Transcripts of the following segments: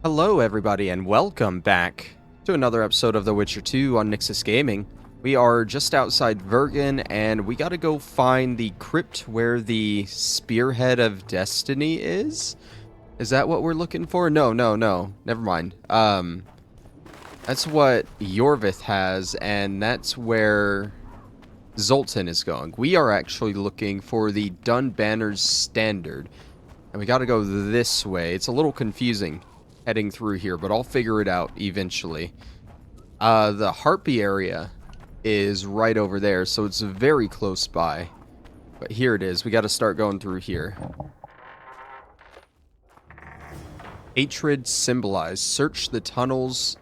Hello everybody and welcome back to another episode of The Witcher 2 on Nyxus Gaming. We are just outside Vergen and we gotta go find the crypt where the Spearhead of Destiny is? Is that what we're looking for? No, never mind. That's what Yorvith has, and that's where Zoltan is going. We are actually looking for the Dunbanner's Standard, and we gotta go this way. It's a little confusing heading through here, but I'll figure it out eventually. The Harpy area is right over there, so it's very close by. But here it is. We got to start going through here. Hatred symbolized. Search the tunnels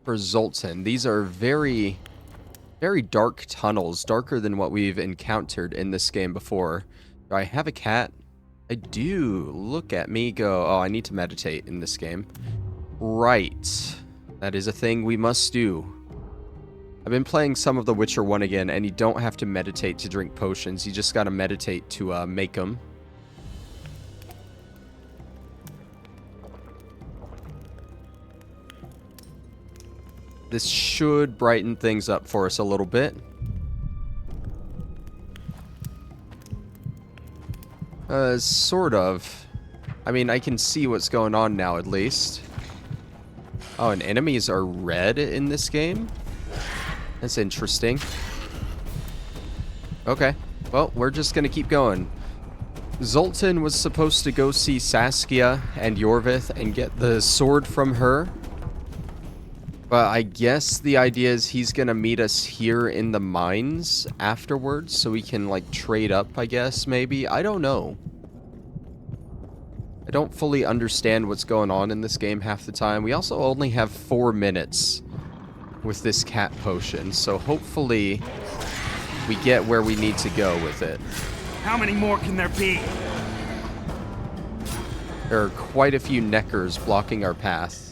for Zoltan. These are very, very dark tunnels, darker than what we've encountered in this game before. Do I have a cat? I do. Look at me go. Oh, I need to meditate in this game. Right. That is a thing we must do. I've been playing some of The Witcher 1 again, and you don't have to meditate to drink potions. You just gotta meditate to make them. This should brighten things up for us a little bit. Sort of. I mean, I can see what's going on now, at least. Oh, and enemies are red in this game? That's interesting. Okay. Well, we're just gonna keep going. Zoltan was supposed to go see Saskia and Yorvith and get the sword from her. But I guess the idea is he's gonna meet us here in the mines afterwards, so we can, like, trade up, I guess, maybe? I don't know. I don't fully understand what's going on in this game half the time. We also only have 4 minutes with this cat potion, so hopefully we get where we need to go with it. How many more can there be? There are quite a few neckers blocking our path.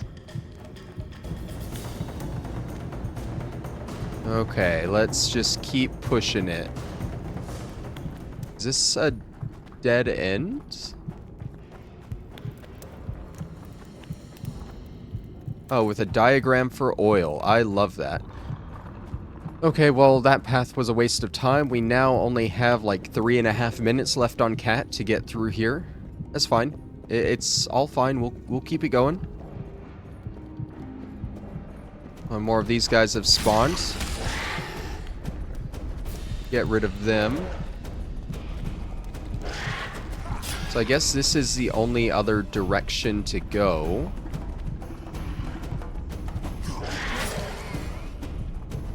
Okay, let's just keep pushing it. Is this a dead end? Oh, with a diagram for oil. I love that. Okay, well, that path was a waste of time. We now only have like 3.5 minutes left on Cat to get through here. That's fine. It's all fine. We'll keep it going. More of these guys have spawned. Get rid of them. So I guess this is the only other direction to go.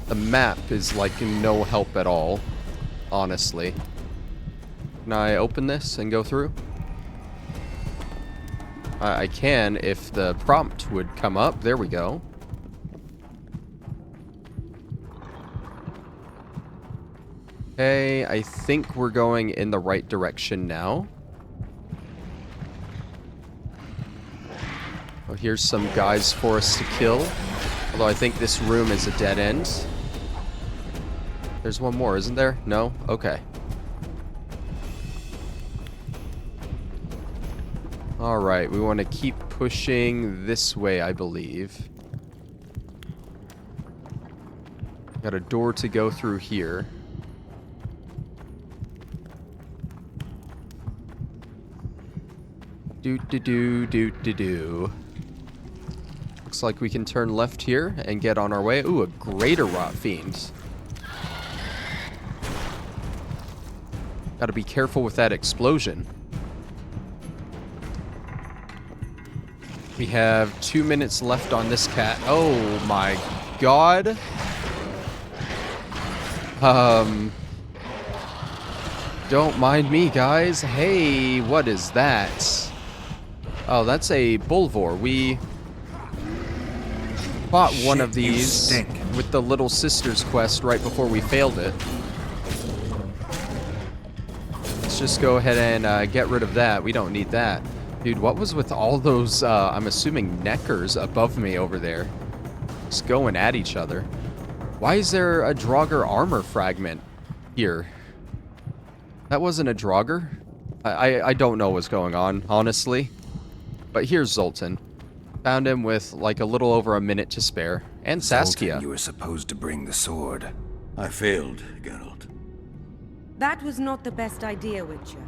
The map is like no help at all, honestly. Can I open this and go through? I can if the prompt would come up. There we go. Okay, I think we're going in the right direction now. Oh, here's some guys for us to kill. Although I think this room is a dead end. There's one more, isn't there? No? Okay. Alright, we want to keep pushing this way, I believe. Got a door to go through here. Do. Looks like we can turn left here and get on our way. Ooh, a greater rot fiend. Gotta be careful with that explosion. We have 2 minutes left on this cat. Oh my god. Don't mind me, guys. Hey, what is that? Oh, that's a Bulvor. We fought one of these with the Little Sisters quest right before we failed it. Let's just go ahead and get rid of that. We don't need that. Dude, what was with all those, I'm assuming, neckers above me over there? Just going at each other. Why is there a Draugr armor fragment here? That wasn't a Draugr? I don't know what's going on, honestly. But here's Zoltan. Found him with like a little over a minute to spare. And Saskia. Zoltan, you were supposed to bring the sword. I failed, Geralt. That was not the best idea, Witcher.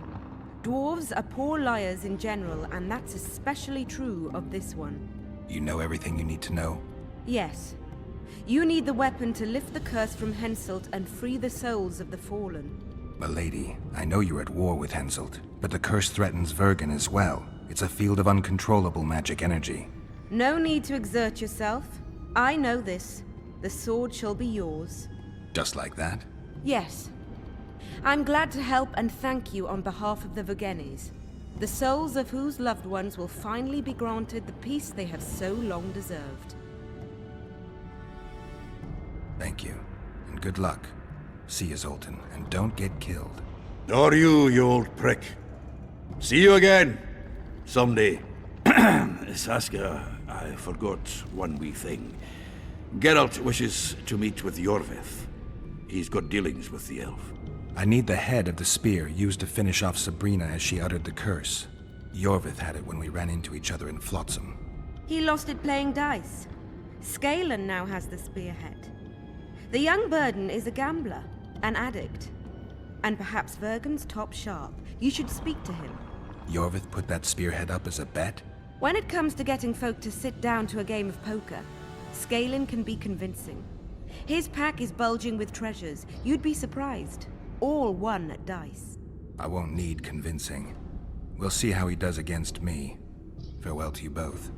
Dwarves are poor liars in general, and that's especially true of this one. You know everything you need to know? Yes. You need the weapon to lift the curse from Henselt and free the souls of the fallen. Milady, I know you're at war with Henselt, but the curse threatens Vergen as well. It's a field of uncontrollable magic energy. No need to exert yourself. I know this. The sword shall be yours. Just like that? Yes. I'm glad to help and thank you on behalf of the Vergenes, the souls of whose loved ones will finally be granted the peace they have so long deserved. Thank you, and good luck. See you, Zoltan, and don't get killed. Nor you old prick. See you again. Someday. Saskia, I forgot one wee thing. Geralt wishes to meet with Yorvith. He's got dealings with the elf. I need the head of the spear used to finish off Sabrina as she uttered the curse. Yorvith had it when we ran into each other in Flotsam. He lost it playing dice. Scalen now has the spearhead. The young Burden is a gambler, an addict, and perhaps Vergen's top sharp. You should speak to him. Yorvith put that spearhead up as a bet? When it comes to getting folk to sit down to a game of poker, Scalen can be convincing. His pack is bulging with treasures. You'd be surprised. All won at dice. I won't need convincing. We'll see how he does against me. Farewell to you both.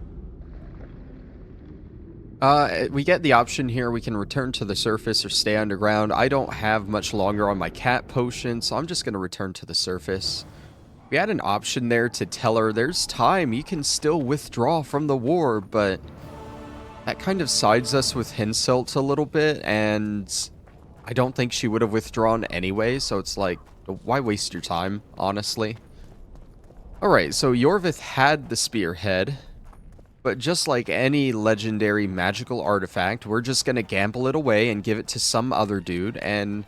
We get the option here. We can return to the surface or stay underground. I don't have much longer on my cat potion, so I'm just going to return to the surface. We had an option there to tell her there's time. You can still withdraw from the war, but that kind of sides us with Henselt a little bit, and I don't think she would have withdrawn anyway, so it's like, why waste your time, honestly? Alright, so Yorvith had the spearhead. But just like any legendary magical artifact, we're just going to gamble it away and give it to some other dude, and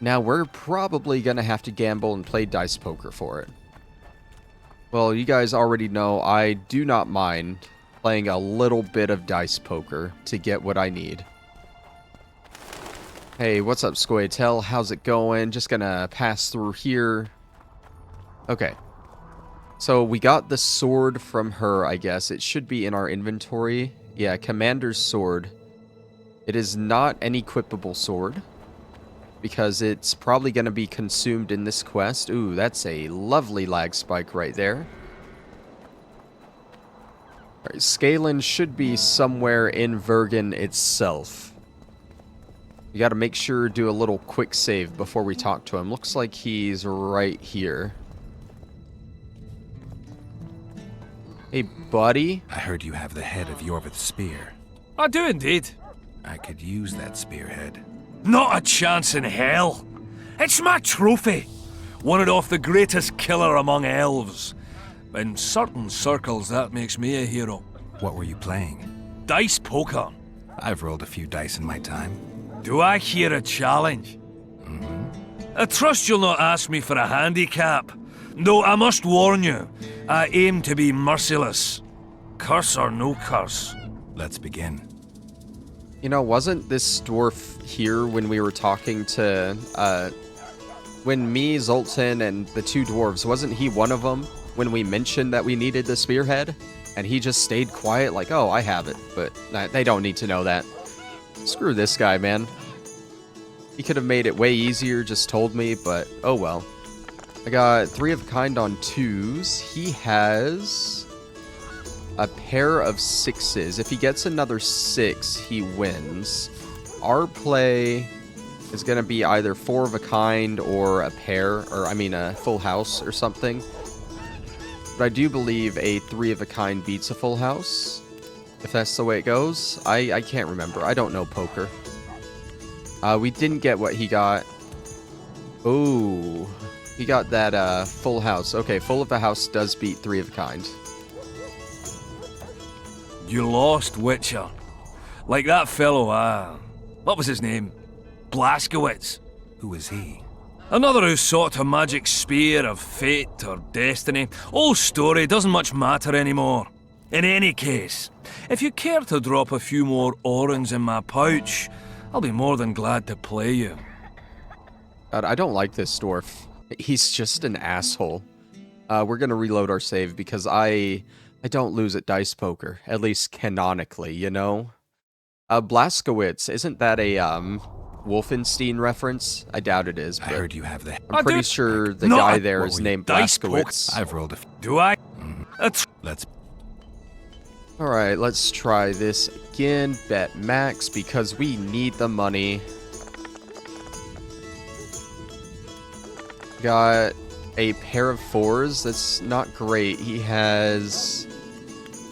now we're probably going to have to gamble and play dice poker for it. Well, you guys already know I do not mind playing a little bit of dice poker to get what I need. Hey, what's up, Squatel? How's it going? Just going to pass through here. Okay. So we got the sword from her, I guess. It should be in our inventory. Yeah, Commander's Sword. It is not an equipable sword, because it's probably going to be consumed in this quest. Ooh, that's a lovely lag spike right there. Alright, Scalen should be somewhere in Vergen itself. You got to make sure do a little quick save before we talk to him. Looks like he's right here. Hey, buddy. I heard you have the head of Yorvith's spear. I do indeed. I could use that spearhead. Not a chance in hell. It's my trophy. Won it off the greatest killer among elves. In certain circles, that makes me a hero. What were you playing? Dice poker. I've rolled a few dice in my time. Do I hear a challenge? I trust you'll not ask me for a handicap. Though I must warn you, I aim to be merciless. Curse or no curse. Let's begin. You know, wasn't this dwarf here when we were talking to, when me, Zoltan, and the two dwarves, wasn't he one of them when we mentioned that we needed the spearhead? And he just stayed quiet like, oh, I have it, but they don't need to know that. Screw this guy, man. He could have made it way easier, just told me, but oh well. I got 3 of a kind on 2s. He has a pair of 6s. If he gets another 6, he wins. Our play is going to be either 4 of a kind or a pair, or I mean a full house or something. But I do believe a 3 of a kind beats a full house. If that's the way it goes. I can't remember. I don't know poker. We didn't get what he got. Ooh. He got that full house. Okay, full of the house does beat 3 of a kind. You lost, Witcher. Like that fellow, what was his name? Blaskowitz. Who is he? Another who sought a magic spear of fate or destiny. Old story, doesn't much matter anymore. In any case, if you care to drop a few more orens in my pouch, I'll be more than glad to play you. God, I don't like this dwarf. He's just an asshole. We're gonna reload our save because I don't lose at dice poker, at least canonically, you know? Blaskowitz, isn't that a Wolfenstein reference? I doubt it is, I but heard you have the... I'm pretty sure the No, guy I- there What is were you, named dice Blaskowitz. I've rolled a... Do I? That's Let's... Alright, let's try this again. Bet max because we need the money. Got a pair of 4s. That's not great. He has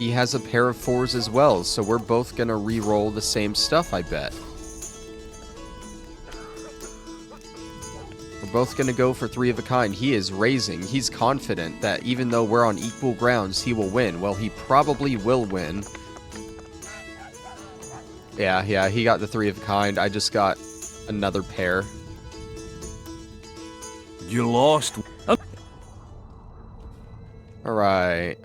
a pair of 4s as well, so we're both gonna re-roll the same stuff, I bet. We're both gonna go for 3 of a kind. He is raising. He's confident that even though we're on equal grounds, he will win. Well, he probably will win. Yeah, he got the 3 of a kind. I just got another pair. you lost. Alright.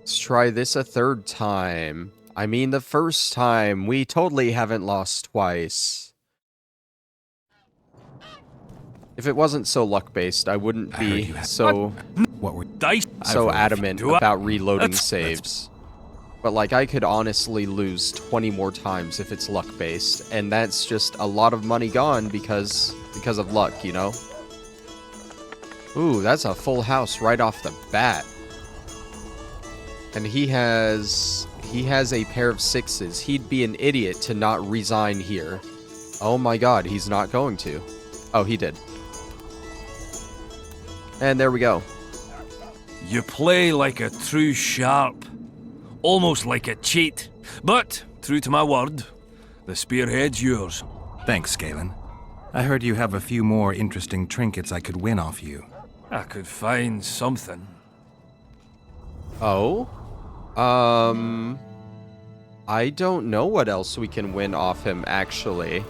Let's try this a 3rd time. I mean, the first time. We totally haven't lost twice. If it wasn't so luck-based, I wouldn't I heard be you had- so What were... Dice. so rolled a adamant few. about reloading That's- saves. But, like, I could honestly lose 20 more times if it's luck-based. And that's just a lot of money gone because of luck, you know? Ooh, that's a full house right off the bat. And he has a pair of 6s. He'd be an idiot to not resign here. Oh my god, he's not going to. Oh, he did. And there we go. You play like a true sharp. Almost like a cheat. But, true to my word, the spearhead's yours. Thanks, Galen. I heard you have a few more interesting trinkets I could win off you. I could find something. Oh? I don't know what else we can win off him, actually.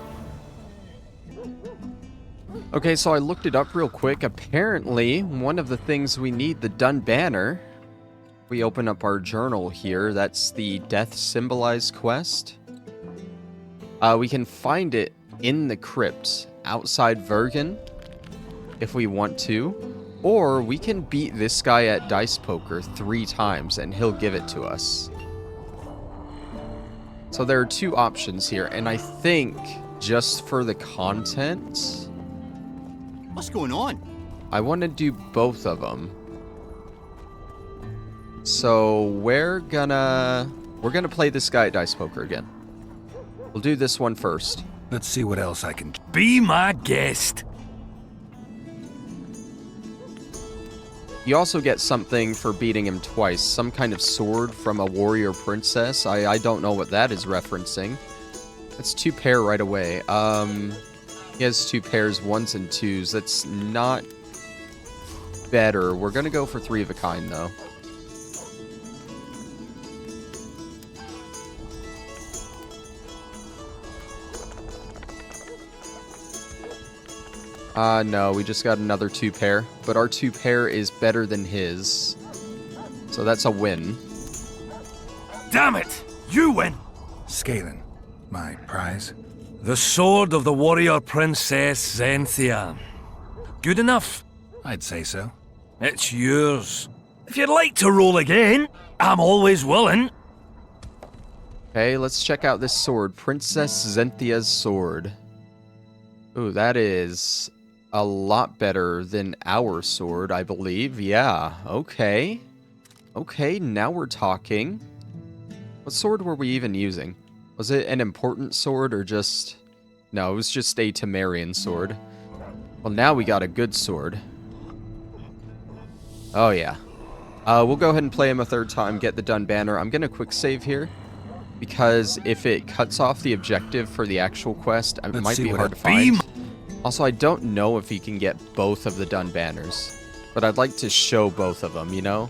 Okay, so I looked it up real quick. Apparently, one of the things we need, the Dun Banner. We open up our journal here. That's the Death Symbolized quest. We can find it in the crypt outside Vergen, if we want to. Or we can beat this guy at dice poker 3 times and he'll give it to us. So there are 2 options here, and I think just for the content, What's going on? I want to do both of them. So we're gonna play this guy at dice poker again. We'll do this one first. Let's see what else I can... Be my guest. You also get something for beating him twice. Some kind of sword from a warrior princess. I don't know what that is referencing. That's 2 pair right away. He has 2 pairs, 1s and 2s. That's not better. We're gonna go for 3 of a kind, though. No, we just got another 2 pair, but our 2 pair is better than his. So that's a win. Damn it! You win! Scalen, my prize. The sword of the warrior princess Zenthia. Good enough. I'd say so. It's yours. If you'd like to roll again, I'm always willing. Okay, let's check out this sword. Princess Zenthia's sword. Ooh, that is a lot better than our sword, I believe. Yeah, okay. Okay, now we're talking. What sword were we even using? Was it an important sword or just... No, it was just a Temerian sword. Well, now we got a good sword. Oh, yeah. We'll go ahead and play him a 3rd time, get the Dun Banner. I'm going to quick save here, because if it cuts off the objective for the actual quest, it Let's might see be what hard to a find. Also, I don't know if you can get both of the Dun Banners, but I'd like to show both of them, you know?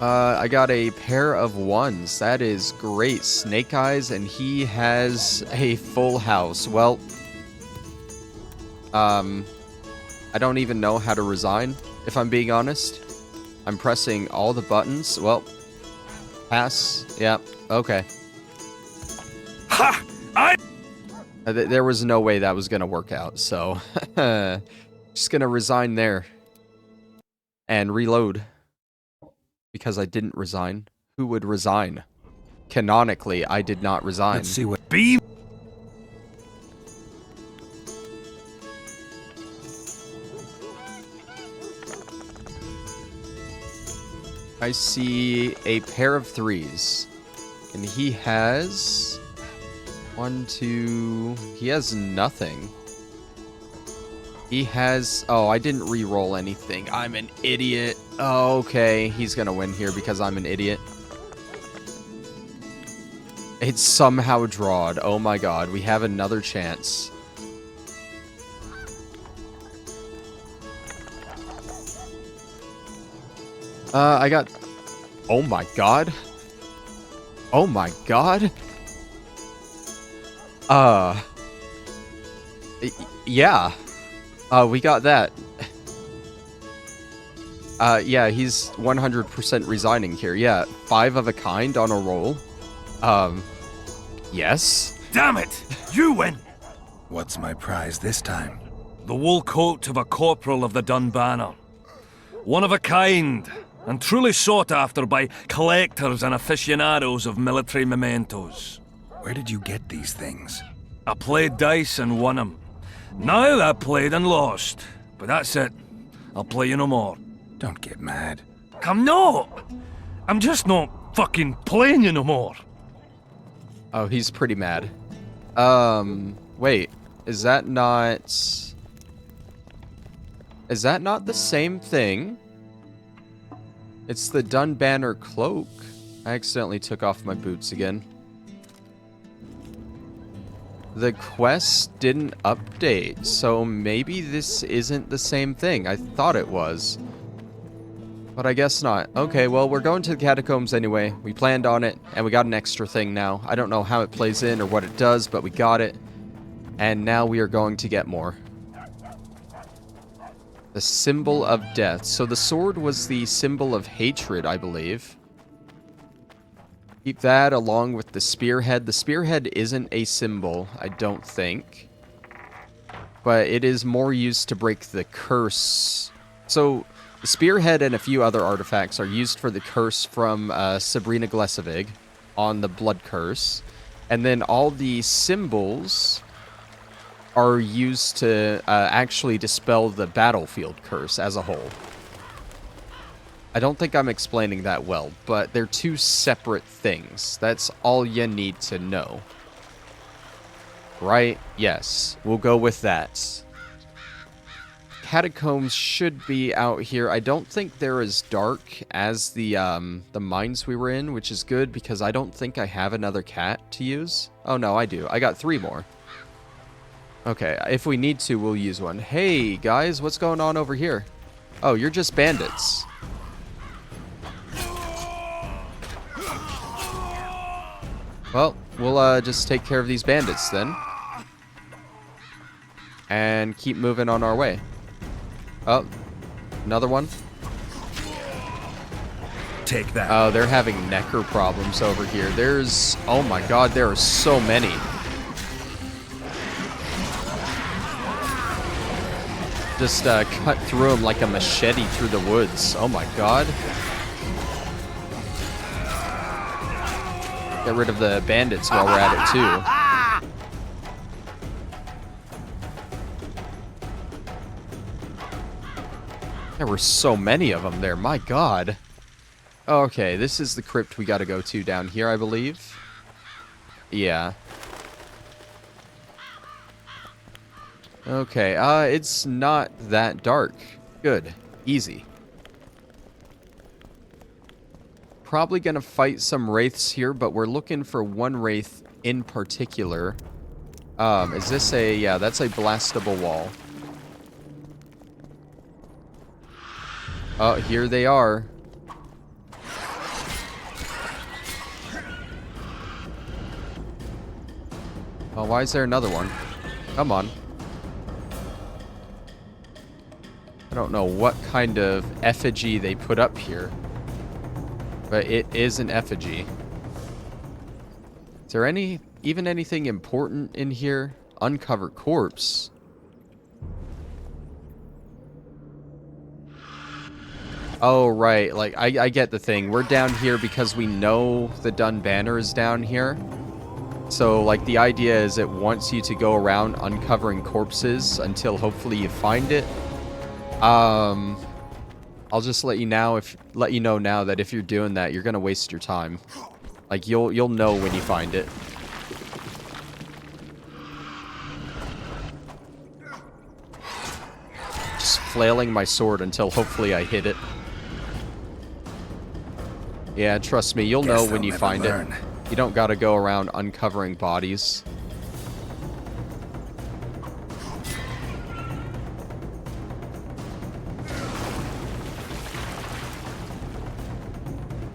I got a pair of 1s. That is great. Snake Eyes, and he has a full house. Well, I don't even know how to resign, if I'm being honest. I'm pressing all the buttons. Well, pass. Yep. Okay. Ha! There was no way that was gonna work out, so just gonna resign there and reload because I didn't resign. Who would resign? Canonically, I did not resign. Let's see what... Beam. I see a pair of 3s, and he has 1, 2. He has nothing. He has... Oh, I didn't re-roll anything. I'm an idiot. Oh, okay, he's gonna win here because I'm an idiot. It's somehow drawed. Oh my god, we have another chance. I got... Oh my god. Oh my god. Yeah. We got that. Yeah, he's 100% resigning here. Yeah, 5 of a kind on a roll. Yes. Damn it! You win! What's my prize this time? The wool coat of a corporal of the Dun Banner. One of a kind, and truly sought after by collectors and aficionados of military mementos. Where did you get these things? I played dice and won 'em. Now I played and lost. But that's it. I'll play you no more. Don't get mad. I'm not! I'm just not fucking playing you no more. Oh, he's pretty mad. Wait. Is that not the same thing? It's the Dun Banner cloak. I accidentally took off my boots again. The quest didn't update, so maybe this isn't the same thing. I thought it was. But I guess not. Okay, well, we're going to the catacombs anyway. We planned on it, and we got an extra thing now. I don't know how it plays in or what it does, but we got it. And now we are going to get more. The symbol of death. So the sword was the symbol of hatred, I believe. Keep that along with the spearhead. The spearhead isn't a symbol, I don't think. But it is more used to break the curse. So the spearhead and a few other artifacts are used for the curse from Sabrina Glesevig on the blood curse. And then all the symbols are used to actually dispel the battlefield curse as a whole. I don't think I'm explaining that well, but they're two separate things. That's all you need to know. Right? Yes. We'll go with that. Catacombs should be out here. I don't think they're as dark as the mines we were in, which is good because I don't think I have another cat to use. Oh no, I do. I got 3 more. Okay, if we need to, we'll use one. Hey, guys, what's going on over here? Oh, you're just bandits. Well, we'll just take care of these bandits then. And keep moving on our way. Oh, another one. Take that. Oh, they're having necker problems over here. There's... Oh my god, there are so many. Just cut through them like a machete through the woods. Oh my god. Get rid of the bandits while we're at it too. There were so many of them there, my god. Okay, this is the crypt we gotta go to down here, I believe. Yeah. Okay, it's not that dark. Good. Easy. Probably gonna fight some wraiths here, but we're looking for one wraith in particular. Is this a... Yeah, that's a blastable wall. Oh, here they are. Oh, why is there another one? Come on. I don't know what kind of effigy they put up here, but it is an effigy. Is there even anything important in here? Uncover corpse. Oh, right. Like, I get the thing. We're down here because we know the Dun Banner is down here. So, like, the idea is it wants you to go around uncovering corpses until hopefully you find it. I'll just let you know now that if you're doing that, you're gonna waste your time. Like, you'll know when you find it. Just flailing my sword until hopefully I hit it. Yeah, trust me, you'll know when you find it. You don't gotta go around uncovering bodies.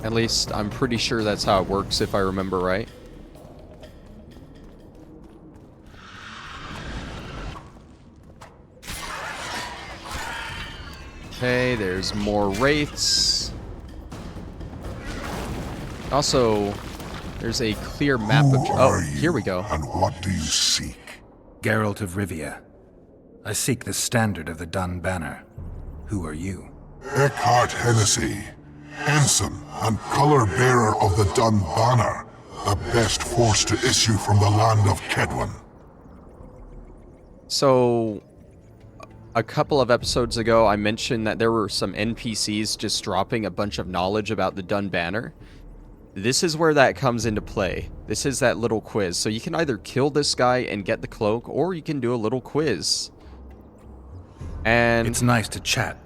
At least, I'm pretty sure that's how it works, if I remember right. Okay, there's more wraiths. Also, there's a clear map of... Oh, here we go. And what do you seek? Geralt of Rivia. I seek the standard of the Dun Banner. Who are you? Eckhart Hennessy, ensign and color-bearer of the Dun Banner, the best force to issue from the land of Kedwen. So, a couple of episodes ago, I mentioned that there were some NPCs just dropping a bunch of knowledge about the Dun Banner. This is where that comes into play. This is that little quiz. So you can either kill this guy and get the cloak, or you can do a little quiz. And it's nice to chat.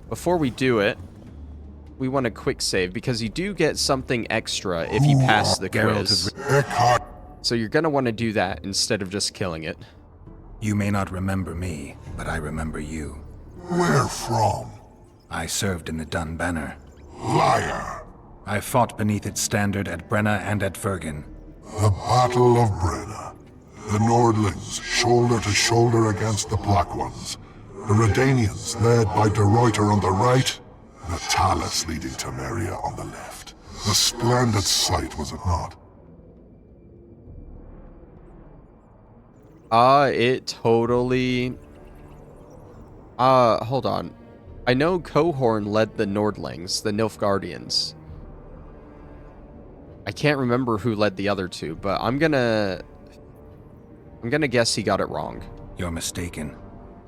Before we do it, we want a quick save, because you do get something extra if you pass the quiz. So you're going to want to do that instead of just killing it. You may not remember me, but I remember you. Where from? I served in the Dun Banner. Liar. I fought beneath its standard at Brenna and at Vergen. The Battle of Brenna. The Nordlings, shoulder to shoulder against the Black Ones. The Redanians, led by De Ruyter on the right. The Talus leading Temeria on the left. A splendid sight, was it not? It totally... hold on. I know Cohorn led the Nordlings, the Nilfgaardians. I can't remember who led the other two, but I'm gonna guess he got it wrong. You're mistaken.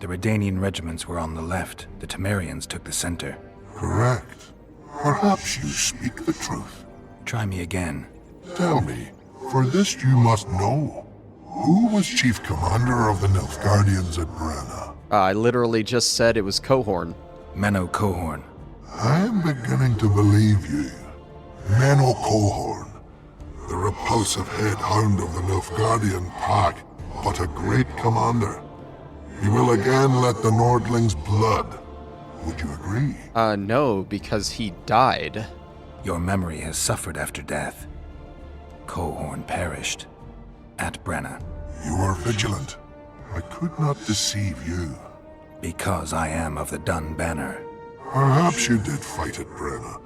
The Redanian regiments were on the left. The Temerians took the center. Correct. Perhaps you speak the truth. Try me again. Tell me, for this you must know. Who was chief commander of the Nilfgaardians at Brenna? I literally just said it was Cohorn. Menno Cohorn. I am beginning to believe you. Menno Cohorn, the repulsive head hound of the Nilfgaardian pack, but a great commander. He will again let the Nordlings' blood. Would you agree? No, because he died. Your memory has suffered after death. Cohorn perished. At Brenna. You are vigilant. I could not deceive you. Because I am of the Dun Banner. Perhaps you did fight at Brenna.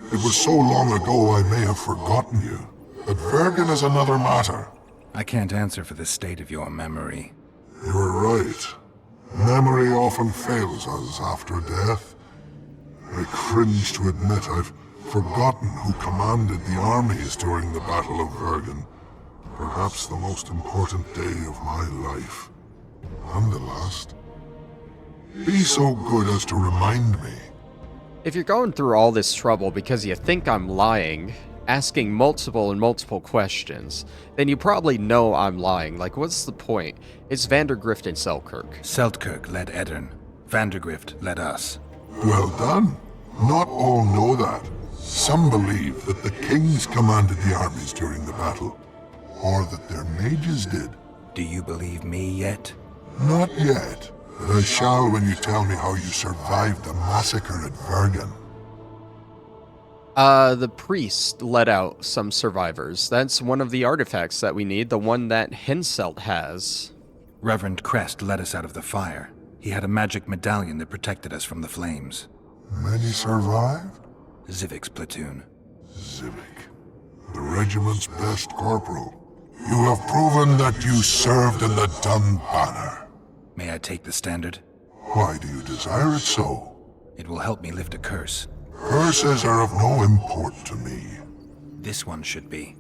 It was so long ago I may have forgotten you. But Vergen is another matter. I can't answer for the state of your memory. You are right. Memory often fails us after death. I cringe to admit I've forgotten who commanded the armies during the Battle of Vergen. Perhaps the most important day of my life. And the last. Be so good as to remind me. If you're going through all this trouble because you think I'm lying, asking multiple questions, then you probably know I'm lying. Like, what's the point? It's Vandergrift and Selkirk. Selkirk led Eddern. Vandergrift led us. Well done. Not all know that. Some believe that the kings commanded the armies during the battle. Or that their mages did. Do you believe me yet? Not yet. But I shall when you tell me how you survived the massacre at Vergen. The priest let out some survivors. That's one of the artifacts that we need, the one that Henselt has. Reverend Crest led us out of the fire. He had a magic medallion that protected us from the flames. Many survived? Zivik's platoon. Zivik, the regiment's best corporal. You have proven that you served in the Dun Banner. May I take the standard? Why do you desire it so? It will help me lift a curse. Curses are of no import to me. This one should be.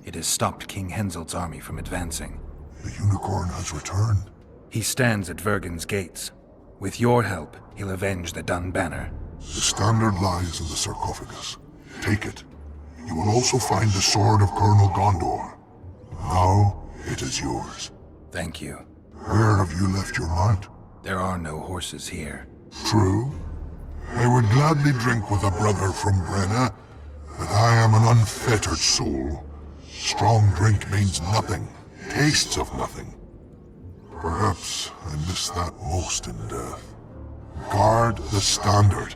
It has stopped King Henselt's army from advancing. The unicorn has returned. He stands at Vergen's gates. With your help, he'll avenge the Dun Banner. The standard lies in the sarcophagus. Take it. You will also find the sword of Colonel Gondor. Now, it is yours. Thank you. Where have you left your mount? There are no horses here. True. I would gladly drink with a brother from Brenna, but I am an unfettered soul. Strong drink means nothing, tastes of nothing. Perhaps I miss that most in death. Guard the standard.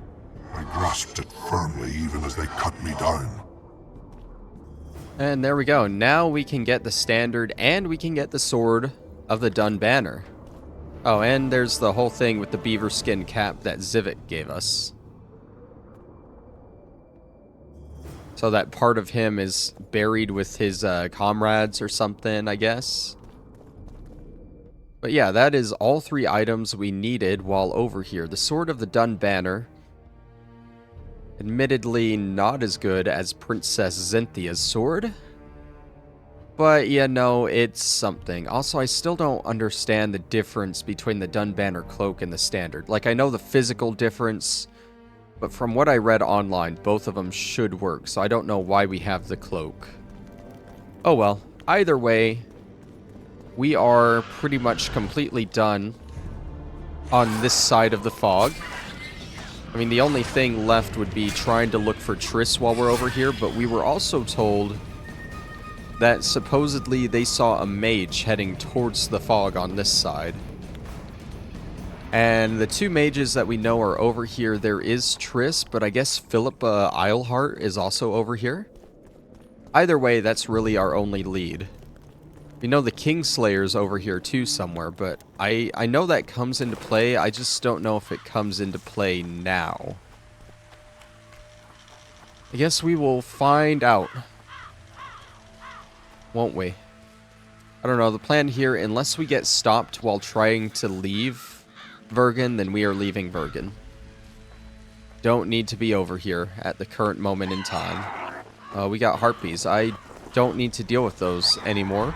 I grasped it firmly even as they cut me down. And there we go. Now we can get the standard and we can get the sword of the Dun Banner. Oh, and there's the whole thing with the beaver skin cap that Zivik gave us. So that part of him is buried with his comrades or something, I guess. But yeah, that is all 3 items we needed while over here. The sword of the Dun Banner. Admittedly, not as good as Princess Zinthia's sword. But, yeah, no, it's something. Also, I still don't understand the difference between the Dun Banner cloak and the standard. Like, I know the physical difference, but from what I read online, both of them should work. So I don't know why we have the cloak. Oh, well. Either way, we are pretty much completely done on this side of the fog. I mean, the only thing left would be trying to look for Triss while we're over here, but we were also told that supposedly they saw a mage heading towards the fog on this side. And the 2 mages that we know are over here, there is Triss, but I guess Philippa Eilhart is also over here. Either way, that's really our only lead. We know the Kingslayer's over here too somewhere, but I know that comes into play. I just don't know if it comes into play now. I guess we will find out, won't we? I don't know. The plan here, unless we get stopped while trying to leave Vergen, then we are leaving Vergen. Don't need to be over here at the current moment in time. We got harpies. I don't need to deal with those anymore.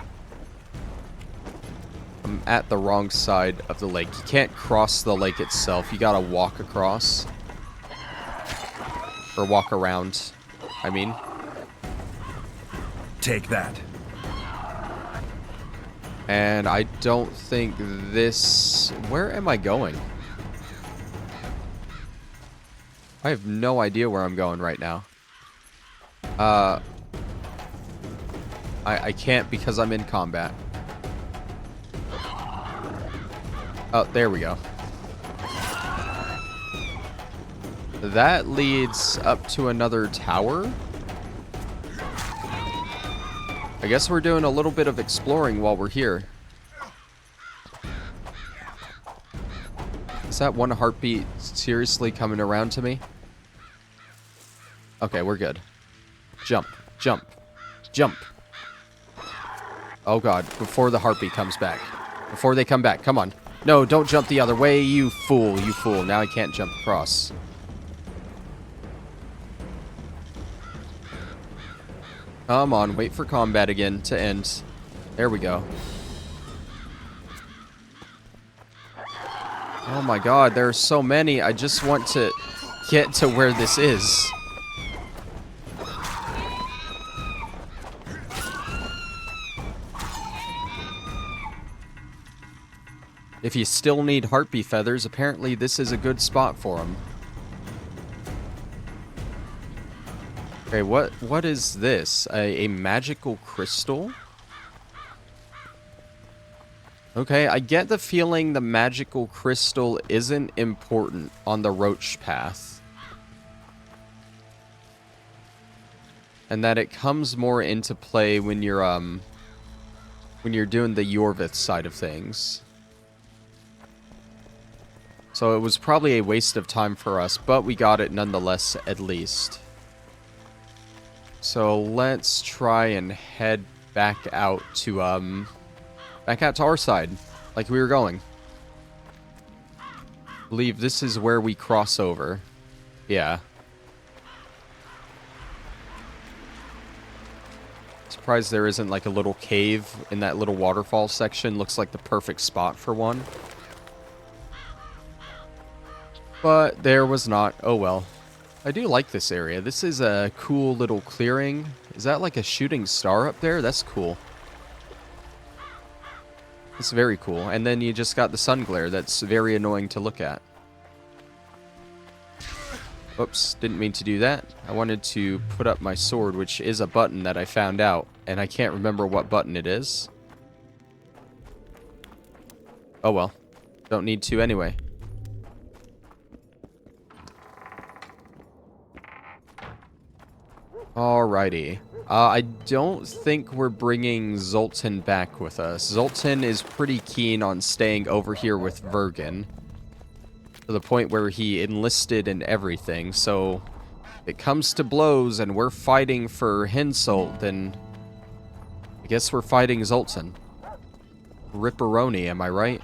I'm at the wrong side of the lake. You can't cross the lake itself. You gotta walk across. Or walk around, I mean. Take that. And I don't think this... Where am I going? I have no idea where I'm going right now. I can't because I'm in combat. Oh, there we go. That leads up to another tower. I guess we're doing a little bit of exploring while we're here. Is that one heartbeat seriously coming around to me? Okay, we're good. Jump, jump, jump. Oh god, before the heartbeat comes back. Before they come back, come on. No, don't jump the other way, you fool, you fool. Now I can't jump across. Come on, wait for combat again to end. There we go. Oh my god, there are so many. I just want to get to where this is. If you still need harpy feathers, apparently this is a good spot for them. Okay, what is this? A magical crystal? Okay, I get the feeling the magical crystal isn't important on the Roach path. And that it comes more into play when you're doing the Yorvith side of things. So it was probably a waste of time for us, but we got it nonetheless, at least. So let's try and head back out to our side, like we were going. I believe this is where we cross over. Yeah. Surprised there isn't like a little cave in that little waterfall section. Looks like the perfect spot for one. But there was not. Oh well. I do like this area. This is a cool little clearing. Is that like a shooting star up there? That's cool. It's very cool. And then you just got the sun glare. That's very annoying to look at. Oops, didn't mean to do that. I wanted to put up my sword, which is a button that I found out. And I can't remember what button it is. Oh well. Don't need to anyway. Alrighty. I don't think we're bringing Zoltan back with us. Zoltan is pretty keen on staying over here with Vergen. To the point where he enlisted and everything, so if it comes to blows and we're fighting for Henselt, then I guess we're fighting Zoltan. Ripperoni, am I right?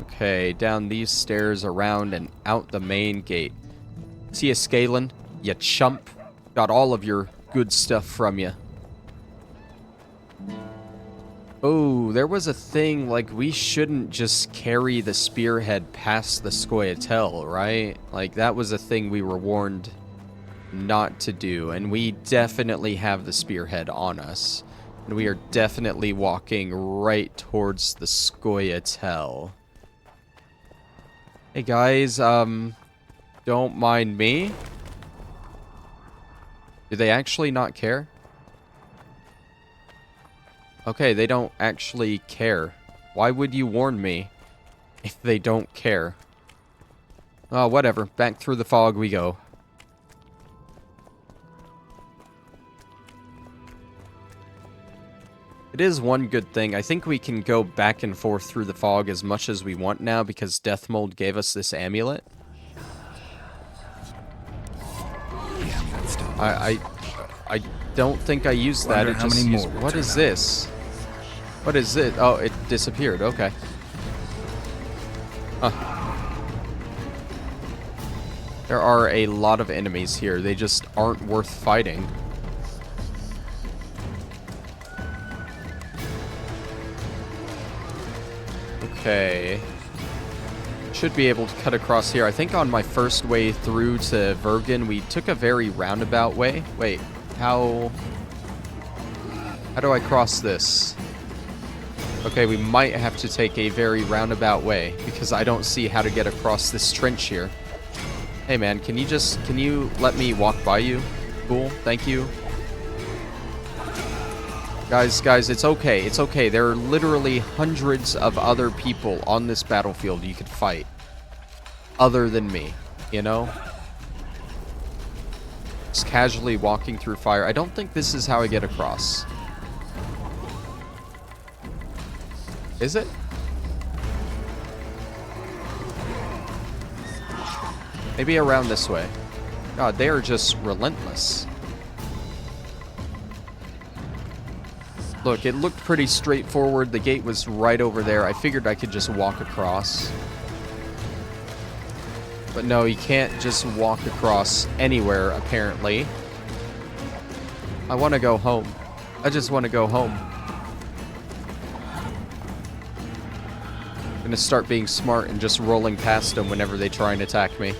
Okay, down these stairs, around and out the main gate. See you, Scalen, you chump. Got all of your good stuff from you. Oh, there was a thing, like, we shouldn't just carry the spearhead past the Scoia'tael, right? Like, that was a thing we were warned not to do, and we definitely have the spearhead on us. And we are definitely walking right towards the Scoia'tael. Hey guys, don't mind me. Do they actually not care? Okay, they don't actually care. Why would you warn me if they don't care? Oh, whatever. Back through the fog we go. It is one good thing. I think we can go back and forth through the fog as much as we want now because Deathmold gave us this amulet. I don't think I used that. It just used... What is this? What is it? Oh, it disappeared. Okay. Huh. There are a lot of enemies here. They just aren't worth fighting. Okay. Should be able to cut across here. I think on my first way through to Vergen, we took a very roundabout way. Wait, how do I cross this? Okay, we might have to take a very roundabout way because I don't see how to get across this trench here. Hey man, can you let me walk by you? Cool, thank you. Guys, it's okay. It's okay. There are literally hundreds of other people on this battlefield you could fight. Other than me, you know? Just casually walking through fire. I don't think this is how I get across. Is it? Maybe around this way. God, they are just relentless. Look, it looked pretty straightforward. The gate was right over there. I figured I could just walk across. But no, you can't just walk across anywhere, apparently. I want to go home. I just want to go home. I'm gonna start being smart and just rolling past them whenever they try and attack me.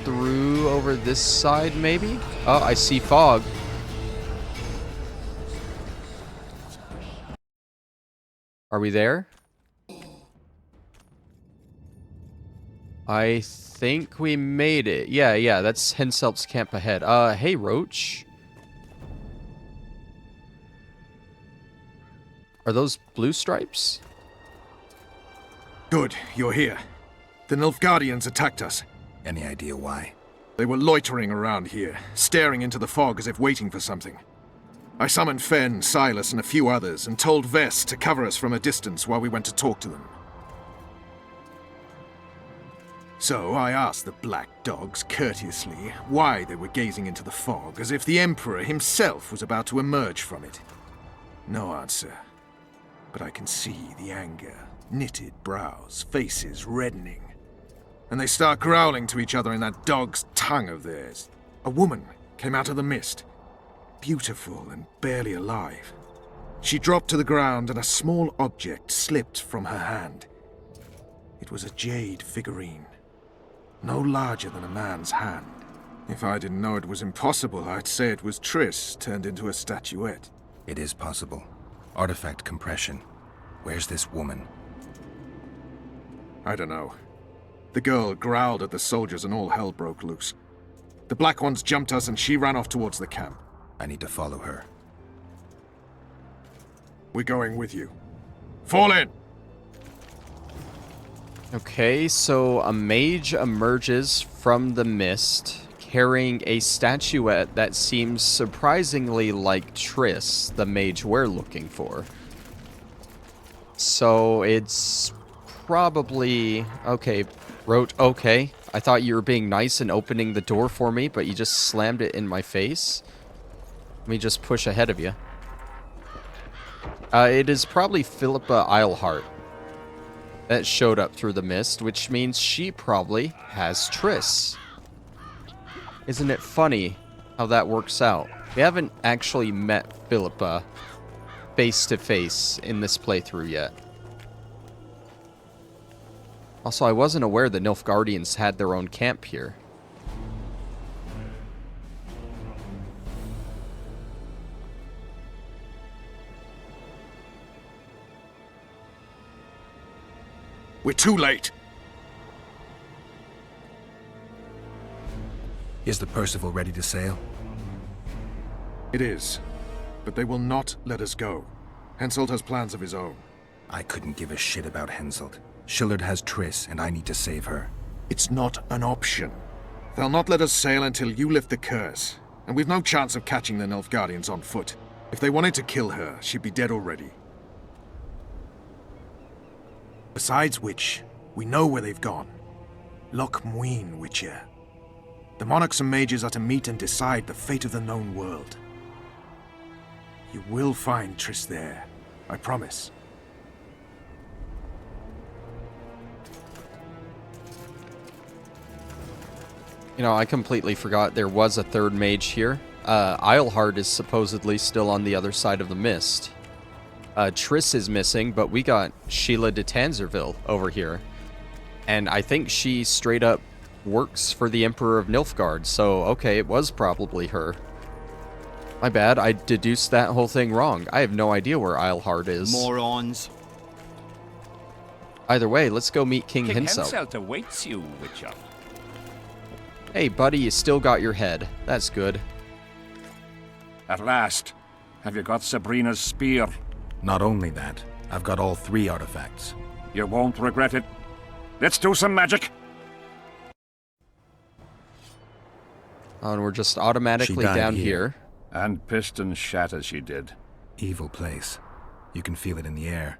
Through over this side, maybe? Oh, I see fog. Are we there? I think we made it. Yeah, that's Henselt's camp ahead. Hey, Roach. Are those blue stripes? Good, you're here. The Nilfgaardians attacked us. Any idea why? They were loitering around here, staring into the fog as if waiting for something. I summoned Fen, Silas, and a few others, and told Vess to cover us from a distance while we went to talk to them. So I asked the black dogs courteously why they were gazing into the fog, as if the Emperor himself was about to emerge from it. No answer. But I can see the anger, knitted brows, faces reddening. And they start growling to each other in that dog's tongue of theirs. A woman came out of the mist, beautiful and barely alive. She dropped to the ground and a small object slipped from her hand. It was a jade figurine, no larger than a man's hand. If I didn't know it was impossible, I'd say it was Triss turned into a statuette. It is possible. Artifact compression. Where's this woman? I don't know. The girl growled at the soldiers and all hell broke loose. The Black Ones jumped us and she ran off towards the camp. I need to follow her. We're going with you. Fall in! Okay, so a mage emerges from the mist carrying a statuette that seems surprisingly like Triss, the mage we're looking for. So it's probably... Okay, wrote okay. I thought you were being nice and opening the door for me, but you just slammed it in my face. Let me just push ahead of you. It is probably Philippa Eilhart that showed up through the mist, which means she probably has Triss. Isn't it funny how that works out? We haven't actually met Philippa face to face in this playthrough yet. Also, I wasn't aware the Nilfgaardians had their own camp here. We're too late. Is the Percival ready to sail? It is. But they will not let us go. Henselt has plans of his own. I couldn't give a shit about Henselt. Shillard has Triss, and I need to save her. It's not an option. They'll not let us sail until you lift the curse. And we've no chance of catching the Nilfgaardians on foot. If they wanted to kill her, she'd be dead already. Besides which, we know where they've gone. Loch Muin, Witcher. The monarchs and mages are to meet and decide the fate of the known world. You will find Triss there, I promise. You know, I completely forgot there was a third mage here. Eilhart is supposedly still on the other side of the mist. Triss is missing, but we got Sheila de Tanzerville over here. And I think she straight up works for the Emperor of Nilfgaard, so okay, it was probably her. My bad, I deduced that whole thing wrong. I have no idea where Eilhart is. Morons. Either way, let's go meet King King Henselt. Henselt awaits you, Witcher. Hey buddy, you still got your head. That's good. At last. Have you got Sabrina's spear? Not only that, I've got all 3 artifacts. You won't regret it. Let's do some magic. Oh, and we're just automatically died down here. here. And piston shat as she did. Evil place. You can feel it in the air.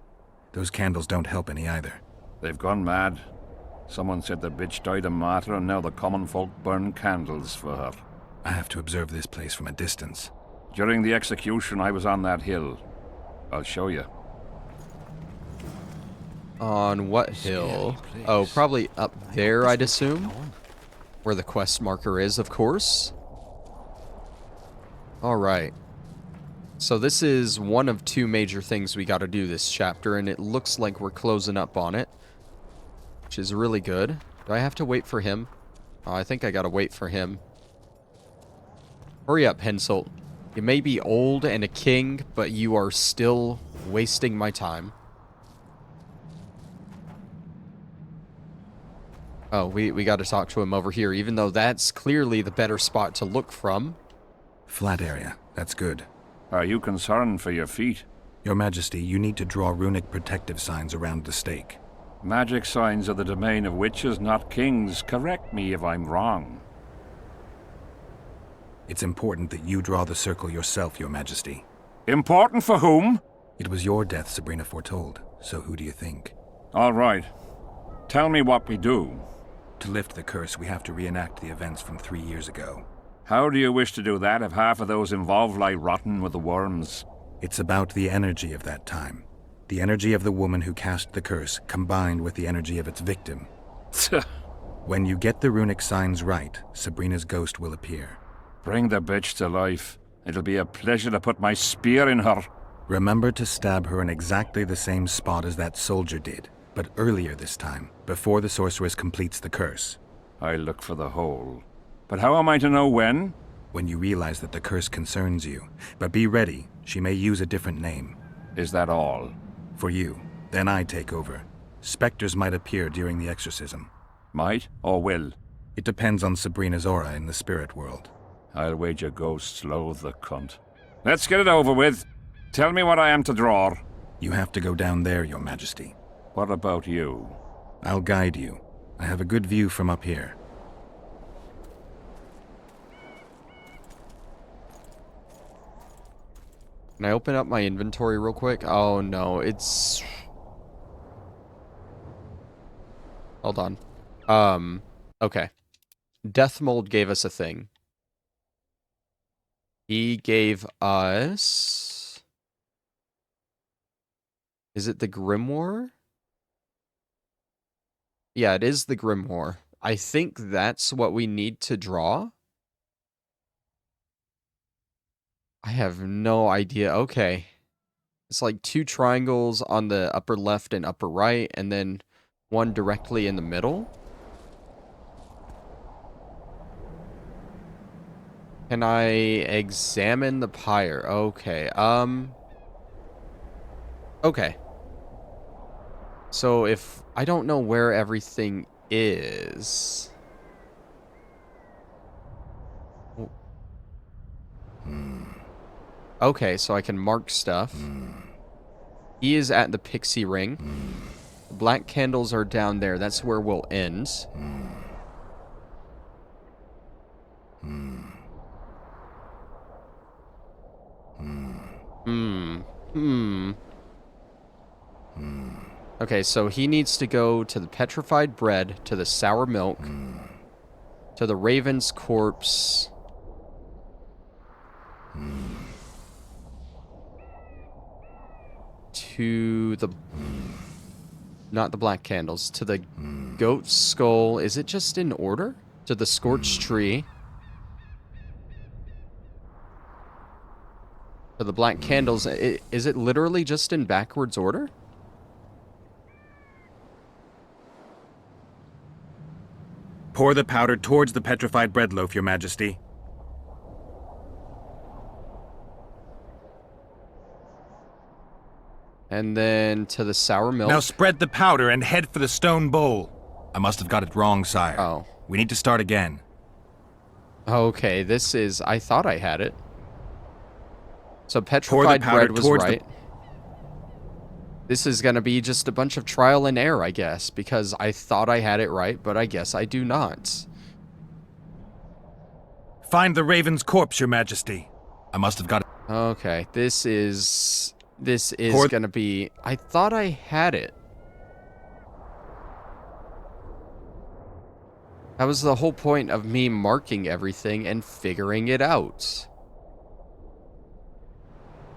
Those candles don't help any either. They've gone mad. Someone said the bitch died a martyr and now the common folk burn candles for her. I have to observe this place from a distance. During the execution, I was on that hill. I'll show you. On what hill? Oh, probably up there, I'd assume. Where the quest marker is, of course. Alright. So this is one of 2 major things we gotta do this chapter, and it looks like we're closing up on it. Which is really good. Do I have to wait for him? Oh, I think I gotta wait for him. Hurry up, Henselt. You may be old and a king, but you are still wasting my time. Oh, we gotta talk to him over here, even though that's clearly the better spot to look from. Flat area. That's good. Are you concerned for your feet? Your Majesty, you need to draw runic protective signs around the stake. Magic signs are the domain of witches, not kings. Correct me if I'm wrong. It's important that you draw the circle yourself, Your Majesty. Important for whom? It was your death Sabrina foretold, so who do you think? All right. Tell me what we do. To lift the curse, we have to reenact the events from 3 years ago. How do you wish to do that if half of those involved lie rotten with the worms? It's about the energy of that time. The energy of the woman who cast the curse, combined with the energy of its victim. When you get the runic signs right, Sabrina's ghost will appear. Bring the bitch to life. It'll be a pleasure to put my spear in her. Remember to stab her in exactly the same spot as that soldier did, but earlier this time, before the sorceress completes the curse. I'll look for the hole. But how am I to know when? When you realize that the curse concerns you. But be ready, she may use a different name. Is that all? For you. Then I take over. Spectres might appear during the exorcism. Might or will? It depends on Sabrina's aura in the spirit world. I'll wager ghosts loathe the cunt. Let's get it over with. Tell me what I am to draw. You have to go down there, Your Majesty. What about you? I'll guide you. I have a good view from up here. Can I open up my inventory real quick? Oh no, it's... Hold on. Okay. Death Mold gave us a thing. He gave us... Is it the Grimoire? Yeah, it is the Grimoire. I think that's what we need to draw. I have no idea. Okay. It's like 2 triangles on the upper left and upper right, and then one directly in the middle. Can I examine the pyre? Okay. Okay. So if I don't know where everything is. Okay, so I can mark stuff. He is at the pixie ring. The black candles are down there. That's where we'll end. Okay, so he needs to go to the petrified bread, to the sour milk, to the raven's corpse. To the... Not the black candles. To the goat skull. Is it just in order? To the scorched tree. To the black candles. Is it literally just in backwards order? Pour the powder towards the petrified bread loaf, Your Majesty. And then to the sour milk. Now spread the powder and head for the stone bowl. I must have got it wrong, sire. Oh. We need to start again. Okay, this is... I thought I had it. So petrified bread was right. This is going to be just a bunch of trial and error, I guess, because I thought I had it right, but I guess I do not. Find the raven's corpse, Your Majesty. I must have got it. Okay, this is going to be... I thought I had it. That was the whole point of me marking everything and figuring it out.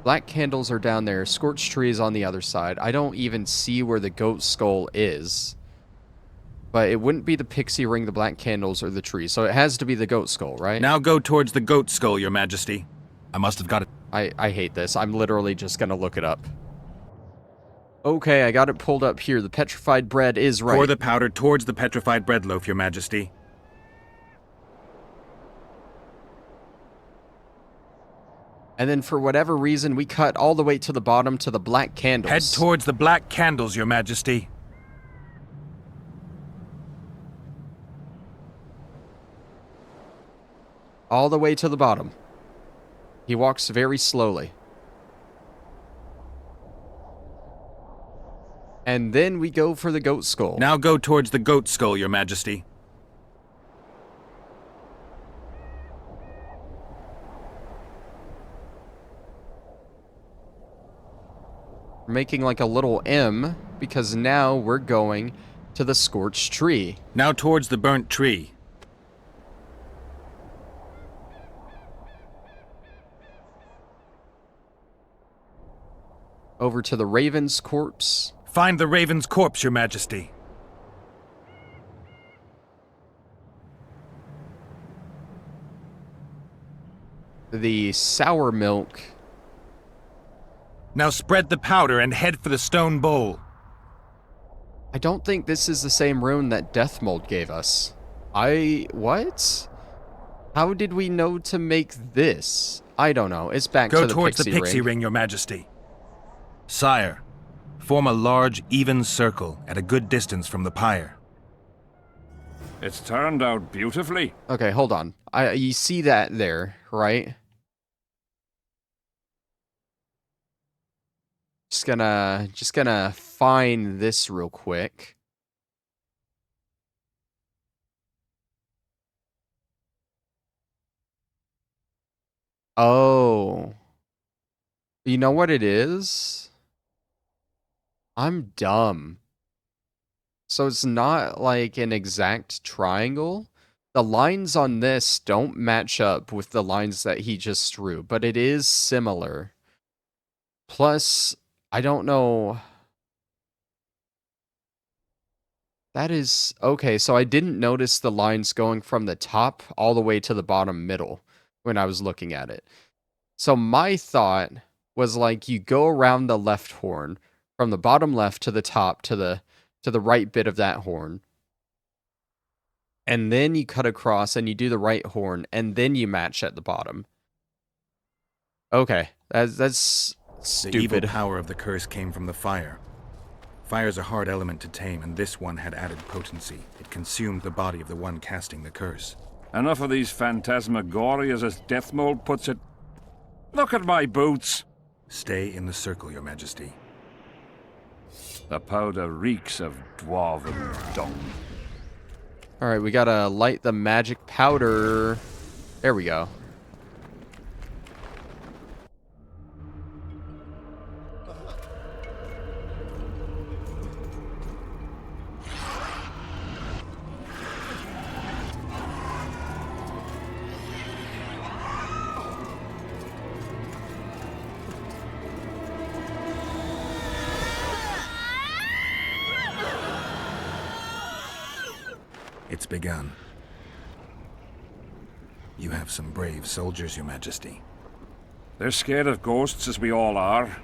Black candles are down there. Scorched tree is on the other side. I don't even see where the goat skull is. But it wouldn't be the pixie ring, the black candles, or the tree. So it has to be the goat skull, right? Now go towards the goat skull, Your Majesty. I must have got it. I hate this. I'm literally just going to look it up. Okay, I got it pulled up here. The petrified bread is right. Pour the powder towards the petrified bread loaf, Your Majesty. And then for whatever reason, we cut all the way to the bottom to the black candles. Head towards the black candles, Your Majesty. All the way to the bottom. He walks very slowly. And then we go for the goat skull. Now go towards the goat skull, Your Majesty. We're making like a little M because now we're going to the scorched tree. Now towards the burnt tree. Over to the Raven's corpse. Find the Raven's corpse, Your Majesty. The sour milk. Now spread the powder and head for the stone bowl. I don't think this is the same rune that Death Mold gave us. What? How did we know to make this? I don't know. It's back to the Go towards pixie the pixie ring, Your Majesty. Sire, form a large, even circle at a good distance from the pyre. It's turned out beautifully. Okay, hold on. You see that there, right? Just gonna find this real quick. Oh. You know what it is? I'm dumb. So it's not like an exact triangle. The lines on this don't match up with the lines that he just drew, but it is similar. Plus, I don't know. That is... Okay, so I didn't notice the lines going from the top all the way to the bottom middle when I was looking at it. So my thought was like you go around the left horn from the bottom left to the top to the right bit of that horn. And then you cut across and you do the right horn and then you match at the bottom. Okay, that's stupid. The evil power of the curse came from the fire. Fire's a hard element to tame, and this one had added potency. It consumed the body of the one casting the curse. Enough of these phantasmagorias, as Death Mold puts it. Look at my boots. Stay in the circle, Your Majesty. The powder reeks of dwarven dung. Alright, we gotta light the magic powder. There we go. It's begun. You have some brave soldiers, Your Majesty. They're scared of ghosts, as we all are.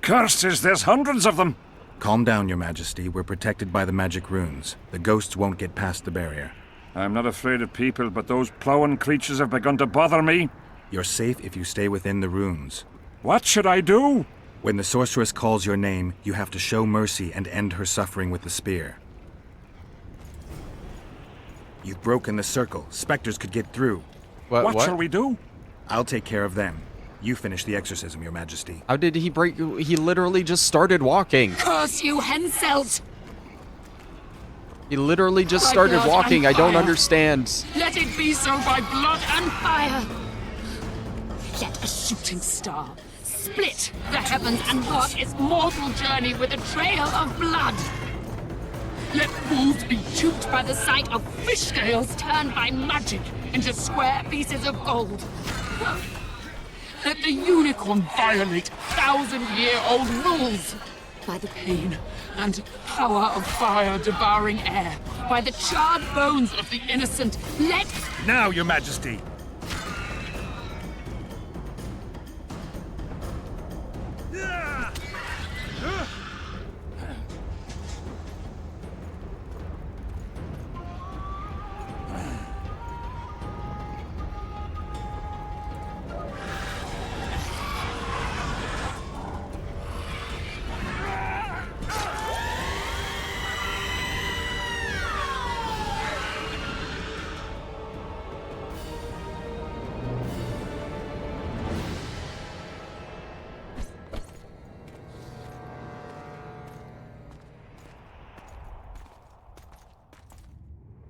Curses, there's hundreds of them! Calm down, Your Majesty. We're protected by the magic runes. The ghosts won't get past the barrier. I'm not afraid of people, but those plowing creatures have begun to bother me. You're safe if you stay within the runes. What should I do? When the sorceress calls your name, you have to show mercy and end her suffering with the spear. You've broken the circle. Spectres could get through. What shall we do? I'll take care of them. You finish the exorcism, Your Majesty. How did he break? He literally just started walking. Curse you, Henselt! He literally just started walking. I don't understand. Let it be so by blood and fire! Let a shooting star split the heavens and mark its mortal journey with a trail of blood! Let wolves be duped by the sight of fish scales turned by magic into square pieces of gold. Let the unicorn violate 1,000-year-old rules by the pain and power of fire devouring air, by the charred bones of the innocent. Let... Now, Your Majesty!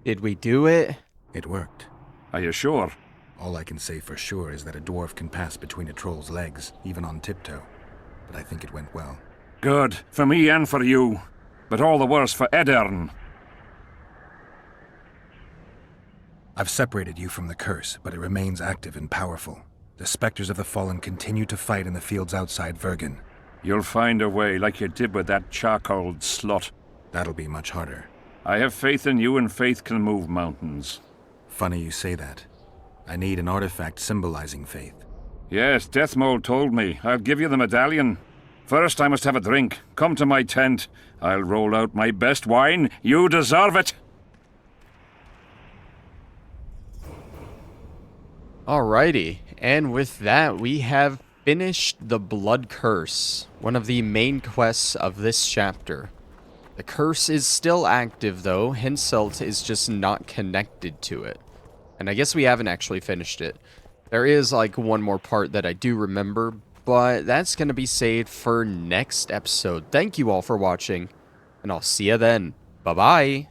Did we do it? It worked. Are you sure? All I can say for sure is that a dwarf can pass between a troll's legs, even on tiptoe. But I think it went well. Good, for me and for you. But all the worse for Edern. I've separated you from the curse, but it remains active and powerful. The specters of the fallen continue to fight in the fields outside Vergen. You'll find a way, like you did with that charcoal slut. That'll be much harder. I have faith in you, and faith can move mountains. Funny you say that. I need an artifact symbolizing faith. Yes, Deathmold told me. I'll give you the medallion. First, I must have a drink. Come to my tent. I'll roll out my best wine. You deserve it! Alrighty, and with that, we have finished the Blood Curse, one of the main quests of this chapter. The curse is still active though, Henselt is just not connected to it. And I guess we haven't actually finished it. There is like one more part that I do remember, but that's going to be saved for next episode. Thank you all for watching, and I'll see you then. Bye-bye.